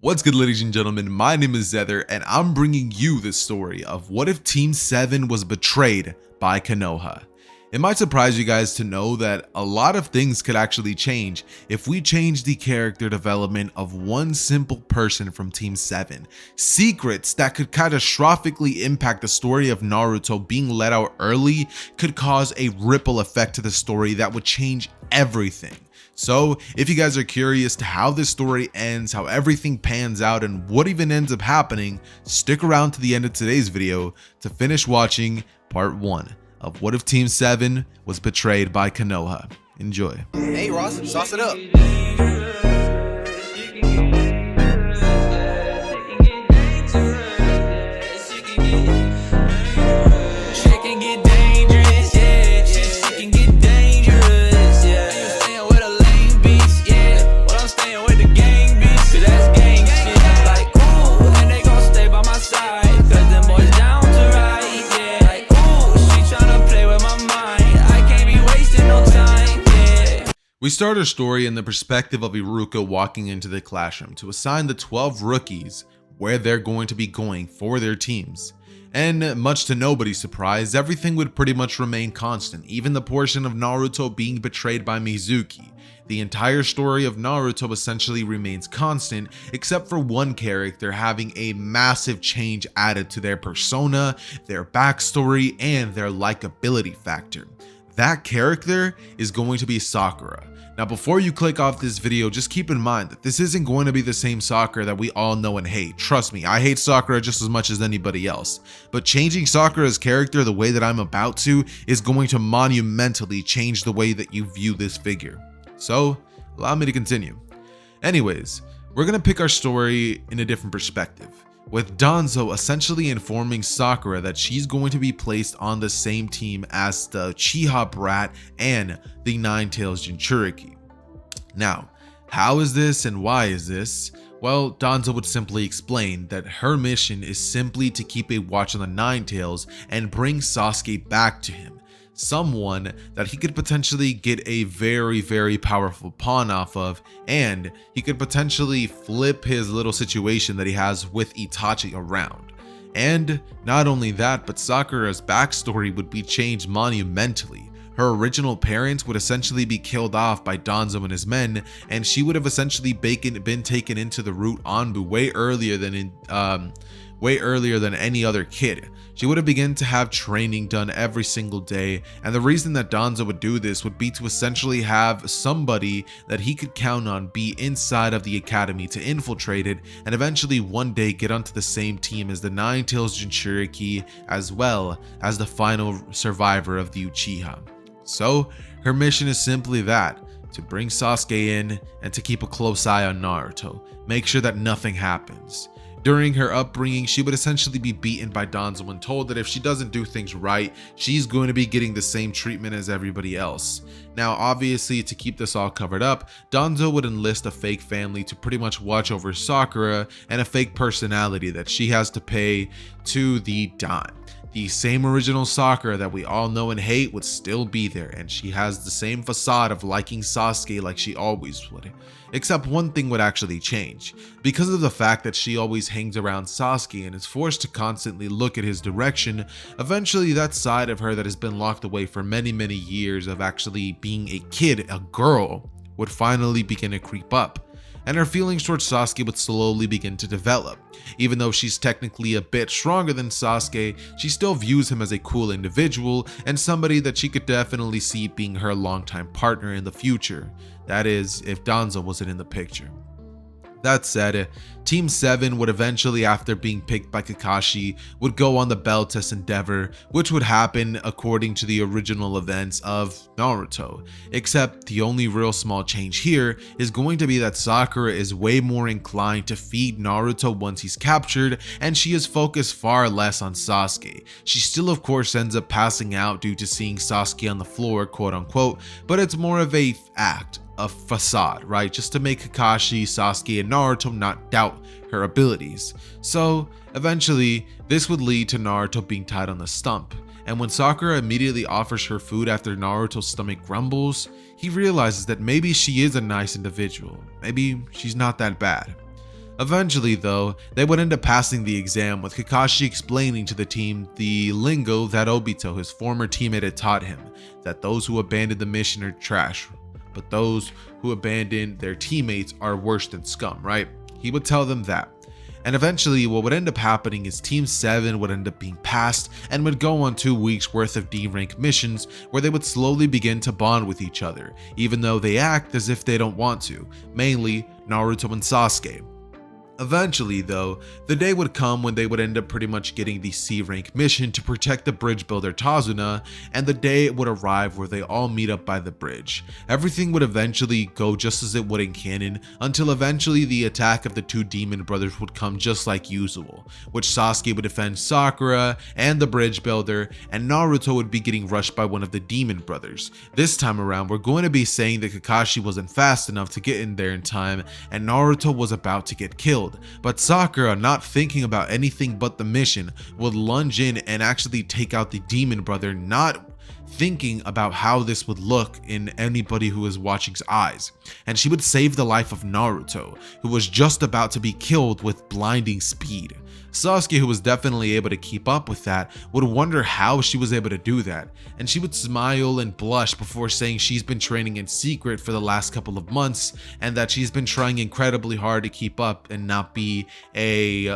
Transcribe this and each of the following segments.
What's good, ladies and gentlemen? My name is Xehther, and I'm bringing you this story of what if Team 7 was betrayed by Konoha. It might surprise you guys to know that a lot of things could actually change if we change the character development of one simple person from Team 7. Secrets that could catastrophically impact the story of Naruto being let out early could cause a ripple effect to the story that would change everything. So if you guys are curious to how this story ends, how everything pans out, and what even ends up happening, stick around to the end of today's video to finish watching part 1 of what if Team 7 was betrayed by Konoha. Enjoy. Hey Ross, sauce it up. We start our story in the perspective of Iruka walking into the classroom to assign the 12 rookies where they're going to be going for their teams. And much to nobody's surprise, everything would pretty much remain constant, even the portion of Naruto being betrayed by Mizuki. The entire story of Naruto essentially remains constant, except for one character having a massive change added to their persona, their backstory, and their likability factor. That character is going to be Sakura. Now, before you click off this video, just keep in mind that this isn't going to be the same Sakura that we all know and hate. Trust me, I hate Sakura just as much as anybody else. But changing Sakura's character the way that I'm about to is going to monumentally change the way that you view this figure. So, allow me to continue. Anyways, we're going to pick our story in a different perspective, with Danzo essentially informing Sakura that she's going to be placed on the same team as the Uchiha brat and the Nine-Tails Jinchuriki. Now, how is this and why is this? Well, Danzo would simply explain that her mission is simply to keep a watch on the Nine-Tails and bring Sasuke back to him. Someone that he could potentially get a very powerful pawn off of, and he could potentially flip his little situation that he has with Itachi around. And not only that, but Sakura's backstory would be changed monumentally. Her original parents would essentially be killed off by Danzo and his men, and she would have essentially been taken into the route Anbu way earlier than any other kid. She would have begun to have training done every single day, and the reason that Danzo would do this would be to essentially have somebody that he could count on be inside of the academy to infiltrate it, and eventually one day get onto the same team as the Nine-Tails Jinchuriki, as well as the final survivor of the Uchiha. So her mission is simply that, to bring Sasuke in and to keep a close eye on Naruto, make sure that nothing happens. During her upbringing, she would essentially be beaten by Danzo and told that if she doesn't do things right, she's going to be getting the same treatment as everybody else. Now, obviously, to keep this all covered up, Danzo would enlist a fake family to pretty much watch over Sakura and a fake personality that she has to pay to the dime. The same original Sakura that we all know and hate would still be there, and she has the same facade of liking Sasuke like she always would. Except one thing would actually change. Because of the fact that she always hangs around Sasuke and is forced to constantly look at his direction, eventually that side of her that has been locked away for many years of actually being a kid, a girl, would finally begin to creep up. And her feelings towards Sasuke would slowly begin to develop. Even though she's technically a bit stronger than Sasuke, she still views him as a cool individual and somebody that she could definitely see being her longtime partner in the future. That is, if Danzo wasn't in the picture. That said, Team 7 would eventually, after being picked by Kakashi, would go on the Bell Test Endeavor, which would happen according to the original events of Naruto. Except the only real small change here is going to be that Sakura is way more inclined to feed Naruto once he's captured, and she is focused far less on Sasuke. She still of course ends up passing out due to seeing Sasuke on the floor, quote unquote, but it's more of a act, a facade, right? Just to make Kakashi, Sasuke, and Naruto not doubt her abilities. So eventually this would lead to Naruto being tied on the stump, and when Sakura immediately offers her food after Naruto's stomach grumbles, he realizes that maybe she is a nice individual, maybe she's not that bad. Eventually though, they would end up passing the exam, with Kakashi explaining to the team the lingo that Obito, his former teammate, had taught him, that those who abandon the mission are trash, but those who abandon their teammates are worse than scum, right? He would tell them that. And eventually what would end up happening is Team 7 would end up being passed and would go on 2 weeks worth of D-rank missions where they would slowly begin to bond with each other, even though they act as if they don't want to, mainly Naruto and Sasuke. Eventually though, the day would come when they would end up pretty much getting the C-rank mission to protect the bridge builder Tazuna, and the day would arrive where they all meet up by the bridge. Everything would eventually go just as it would in canon, until eventually the attack of the 2 demon brothers would come just like usual, which Sasuke would defend Sakura and the bridge builder, and Naruto would be getting rushed by one of the demon brothers. This time around, we're going to be saying that Kakashi wasn't fast enough to get in there in time, and Naruto was about to get killed. But Sakura, not thinking about anything but the mission, would lunge in and actually take out the demon brother, not thinking about how this would look in anybody who is watching's eyes. And she would save the life of Naruto, who was just about to be killed with blinding speed. Sasuke, who was definitely able to keep up with that, would wonder how she was able to do that, and she would smile and blush before saying she's been training in secret for the last couple of months, and that she's been trying incredibly hard to keep up and not be a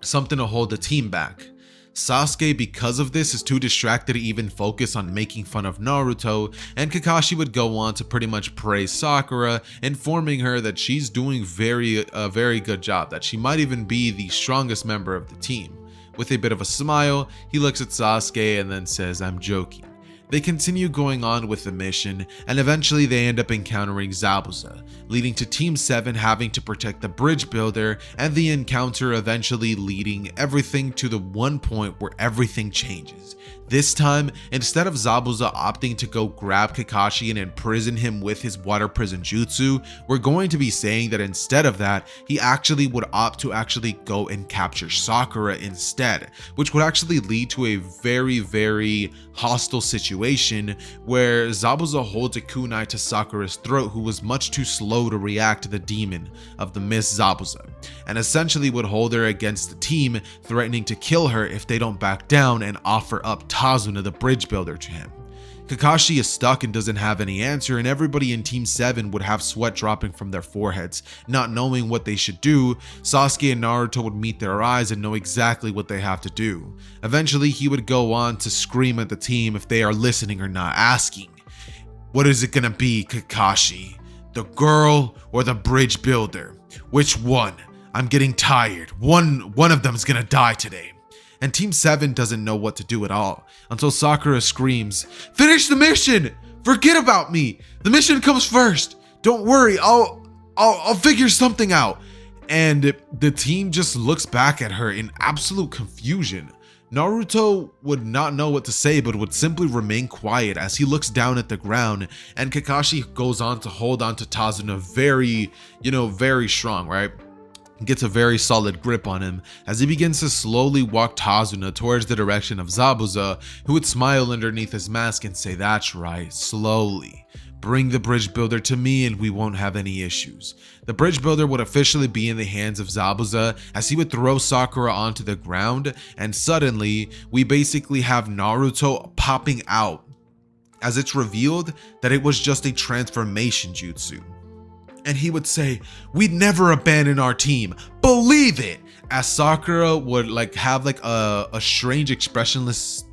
something to hold the team back. Sasuke, because of this, is too distracted to even focus on making fun of Naruto, and Kakashi would go on to pretty much praise Sakura, informing her that she's doing a very good job, that she might even be the strongest member of the team. With a bit of a smile, he looks at Sasuke and then says, "I'm joking." They continue going on with the mission, and eventually they end up encountering Zabuza, leading to Team 7 having to protect the bridge builder, and the encounter eventually leading everything to the one point where everything changes. This time, instead of Zabuza opting to go grab Kakashi and imprison him with his water prison jutsu, we're going to be saying that instead of that, he actually would opt to actually go and capture Sakura instead, which would actually lead to a very hostile situation where Zabuza holds a kunai to Sakura's throat, who was much too slow to react to the demon of the Miss Zabuza, and essentially would hold her against the team, threatening to kill her if they don't back down and offer up Tazuna, the bridge builder, to him. Kakashi is stuck and doesn't have any answer, and everybody in Team 7 would have sweat dropping from their foreheads, not knowing what they should do. Sasuke and Naruto would meet their eyes and know exactly what they have to do. Eventually, he would go on to scream at the team if they are listening or not, asking, "What is it gonna be, Kakashi? The girl or the bridge builder? Which one? I'm getting tired. One of them is gonna die today." And Team 7 doesn't know what to do at all, until Sakura screams, "Finish the mission! Forget about me! The mission comes first! Don't worry, I'll figure something out!" And the team just looks back at her in absolute confusion. Naruto would not know what to say, but would simply remain quiet as he looks down at the ground, and Kakashi goes on to hold on to Tazuna very strong, right? Gets a very solid grip on him as he begins to slowly walk Tazuna towards the direction of Zabuza, who would smile underneath his mask and say, "That's right, slowly. Bring the bridge builder to me and we won't have any issues." The bridge builder would officially be in the hands of Zabuza as he would throw Sakura onto the ground, and suddenly we basically have Naruto popping out as it's revealed that it was just a transformation jutsu. And he would say, "We'd never abandon our team. Believe it!" As Sakura would have a strange expressionless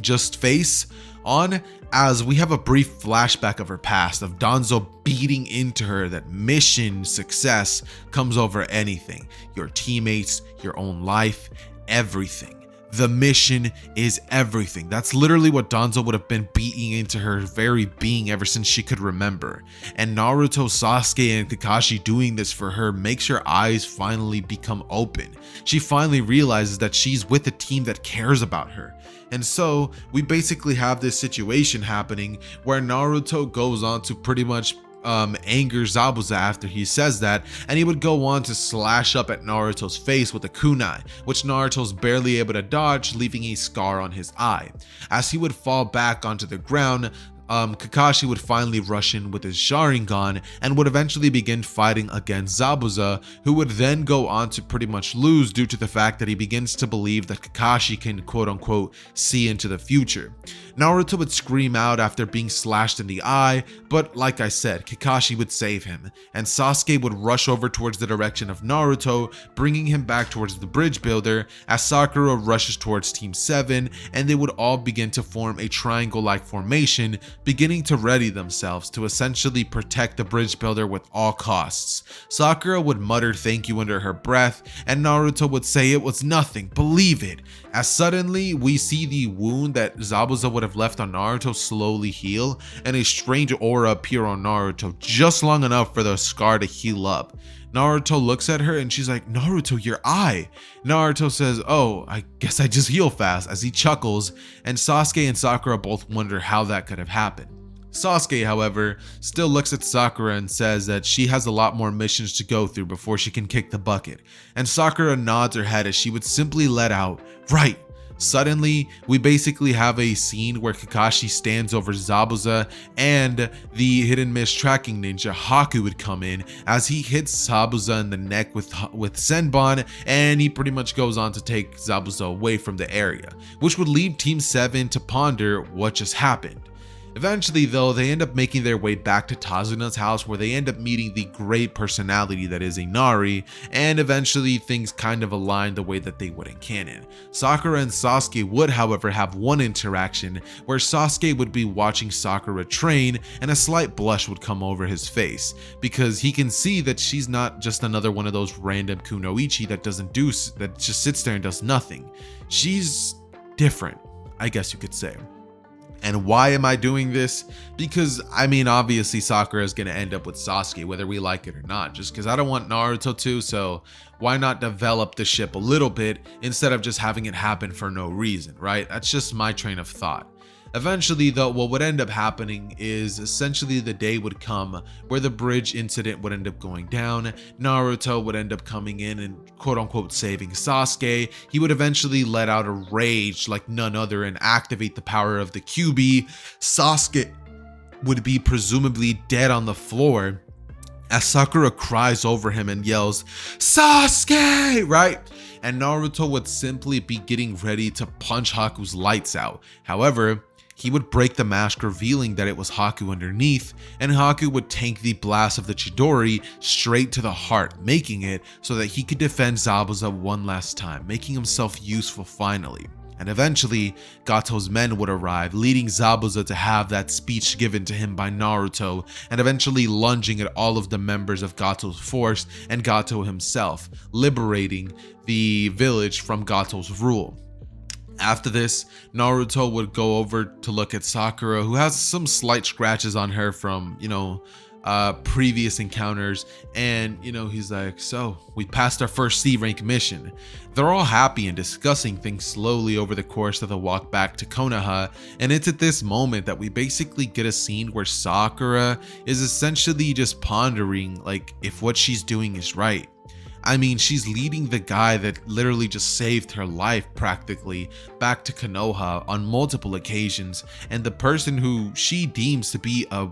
just face on, as we have a brief flashback of her past, of Danzo beating into her that mission success comes over anything. Your teammates, your own life, everything. The mission is everything. That's literally what Danzo would have been beating into her very being ever since she could remember. And Naruto, Sasuke, and Kakashi doing this for her makes her eyes finally become open. She finally realizes that she's with a team that cares about her. And so we basically have this situation happening where Naruto goes on to pretty much anger Zabuza after he says that, and he would go on to slash up at Naruto's face with a kunai, which Naruto's barely able to dodge, leaving a scar on his eye. As he would fall back onto the ground, Kakashi would finally rush in with his Sharingan and would eventually begin fighting against Zabuza, who would then go on to pretty much lose due to the fact that he begins to believe that Kakashi can quote-unquote see into the future. Naruto would scream out after being slashed in the eye, but like I said, Kakashi would save him, and Sasuke would rush over towards the direction of Naruto, bringing him back towards the bridge builder as Sakura rushes towards Team 7, and they would all begin to form a triangle-like formation, beginning to ready themselves to essentially protect the bridge builder with all costs. Sakura would mutter thank you under her breath, and Naruto would say it was nothing, believe it, as suddenly we see the wound that Zabuza would have left on Naruto slowly heal, and a strange aura appear on Naruto just long enough for the scar to heal up. Naruto looks at her and she's like, "Naruto, your eye." Naruto says, "Oh, I guess I just heal fast," as he chuckles, and Sasuke and Sakura both wonder how that could have happened. Sasuke, however, still looks at Sakura and says that she has a lot more missions to go through before she can kick the bucket, and Sakura nods her head as she would simply let out, "Right." Suddenly, we basically have a scene where Kakashi stands over Zabuza, and the hidden miss tracking ninja Haku would come in as he hits Zabuza in the neck with Senbon, and he pretty much goes on to take Zabuza away from the area, which would leave Team 7 to ponder what just happened. Eventually though, they end up making their way back to Tazuna's house, where they end up meeting the great personality that is Inari, and eventually things kind of align the way that they would in canon. Sakura and Sasuke would however have one interaction where Sasuke would be watching Sakura train, and a slight blush would come over his face, because he can see that she's not just another one of those random kunoichi that just sits there and does nothing. She's different, I guess you could say. And why am I doing this? Because, I mean, obviously Sakura is going to end up with Sasuke, whether we like it or not, just because I don't want Naruto to, so why not develop the ship a little bit instead of just having it happen for no reason, right? That's just my train of thought. Eventually though, what would end up happening is essentially the day would come where the bridge incident would end up going down. Naruto would end up coming in and quote-unquote saving Sasuke. He would eventually let out a rage like none other and activate the power of the QB. Sasuke would be presumably dead on the floor as Sakura cries over him and yells, "Sasuke!" right? And Naruto would simply be getting ready to punch Haku's lights out. However, he would break the mask, revealing that it was Haku underneath, and Haku would tank the blast of the Chidori straight to the heart, making it so that he could defend Zabuza one last time, making himself useful finally. And eventually, Gato's men would arrive, leading Zabuza to have that speech given to him by Naruto, and eventually lunging at all of the members of Gato's force and Gato himself, liberating the village from Gato's rule. After this, Naruto would go over to look at Sakura, who has some slight scratches on her from, previous encounters, and he's like, "So we passed our first C rank mission." They're all happy and discussing things slowly over the course of the walk back to Konoha, and it's at this moment that we basically get a scene where Sakura is essentially just pondering like if what she's doing is right. I mean, she's leading the guy that literally just saved her life practically back to Konoha on multiple occasions, and the person who she deems to be a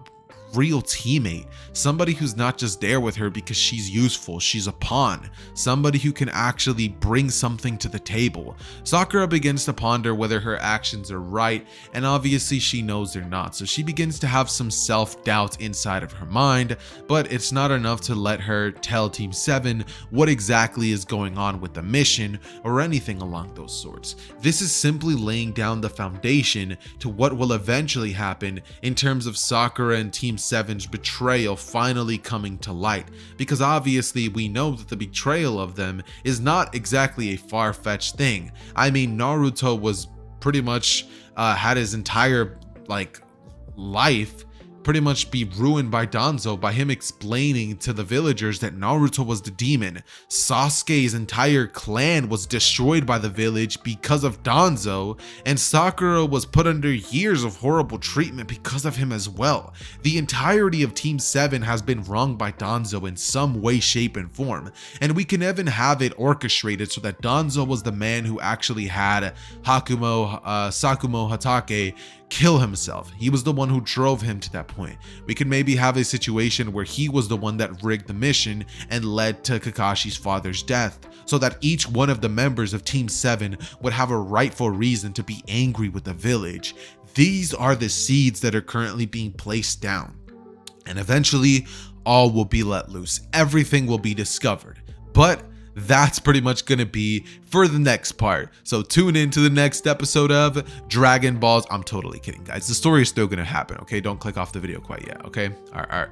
real teammate, somebody who's not just there with her because she's useful, she's a pawn, somebody who can actually bring something to the table. Sakura begins to ponder whether her actions are right, and obviously she knows they're not, so she begins to have some self-doubt inside of her mind, but it's not enough to let her tell Team 7 what exactly is going on with the mission or anything along those sorts. This is simply laying down the foundation to what will eventually happen in terms of Sakura and Team 7's betrayal finally coming to light, because obviously we know that the betrayal of them is not exactly a far-fetched thing. I mean, Naruto was pretty much had his entire life pretty much be ruined by Danzo by him explaining to the villagers that Naruto was the demon. Sasuke's entire clan was destroyed by the village because of Danzo, and Sakura was put under years of horrible treatment because of him as well. The entirety of Team 7 has been wronged by Danzo in some way, shape, and form, and we can even have it orchestrated so that Danzo was the man who actually had Sakumo Hatake kill himself. He was the one who drove him to that point. We could maybe have a situation where he was the one that rigged the mission and led to Kakashi's father's death, so that each one of the members of Team 7 would have a rightful reason to be angry with the village. These are the seeds that are currently being placed down. And eventually, all will be let loose. Everything will be discovered. But that's pretty much going to be for the next part. So tune in to the next episode of Dragon Balls. I'm totally kidding, guys. The story is still going to happen, okay? Don't click off the video quite yet, okay? All right.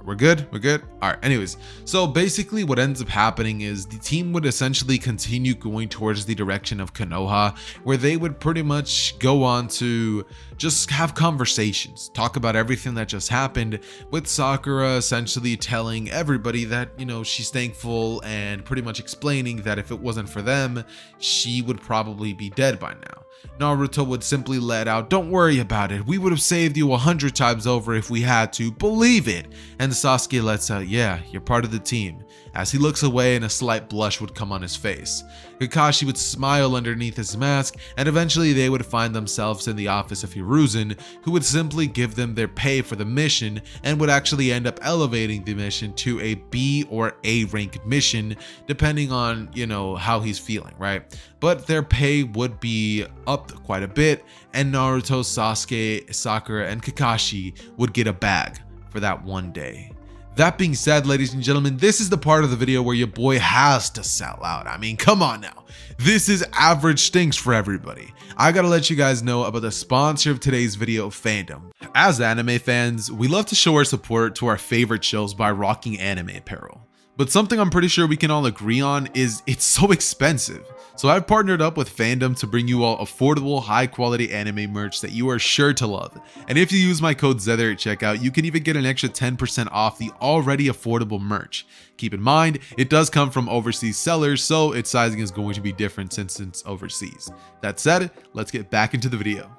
We're good? We're good? All right. Anyways, so basically what ends up happening is the team would essentially continue going towards the direction of Konoha, where they would pretty much go on to just have conversations, talk about everything that just happened, with Sakura essentially telling everybody that, you know, she's thankful and pretty much explaining that if it wasn't for them, she would probably be dead by now. Naruto would simply let out, "Don't worry about it. We would have saved you 100 times over if we had to. Believe it." And Sasuke lets out, "Yeah, you're part of the team," as he looks away and a slight blush would come on his face. Kakashi would smile underneath his mask, and eventually they would find themselves in the office of Hiruzen, who would simply give them their pay for the mission and would actually end up elevating the mission to a B or A rank mission, depending on, you know, how he's feeling, right? But their pay would be up quite a bit, and Naruto, Sasuke, Sakura, and Kakashi would get a bag for that one day. That being said, ladies and gentlemen, this is the part of the video where your boy has to sell out. I mean, come on now. This is average stinks for everybody. I gotta let you guys know about the sponsor of today's video, Fandom. As anime fans, we love to show our support to our favorite shows by rocking anime apparel. But something I'm pretty sure we can all agree on is it's so expensive. So I've partnered up with Fandom to bring you all affordable, high quality anime merch that you are sure to love. And if you use my code Xehther at checkout, you can even get an extra 10% off the already affordable merch. Keep in mind, it does come from overseas sellers, so its sizing is going to be different since it's overseas. That said, let's get back into the video.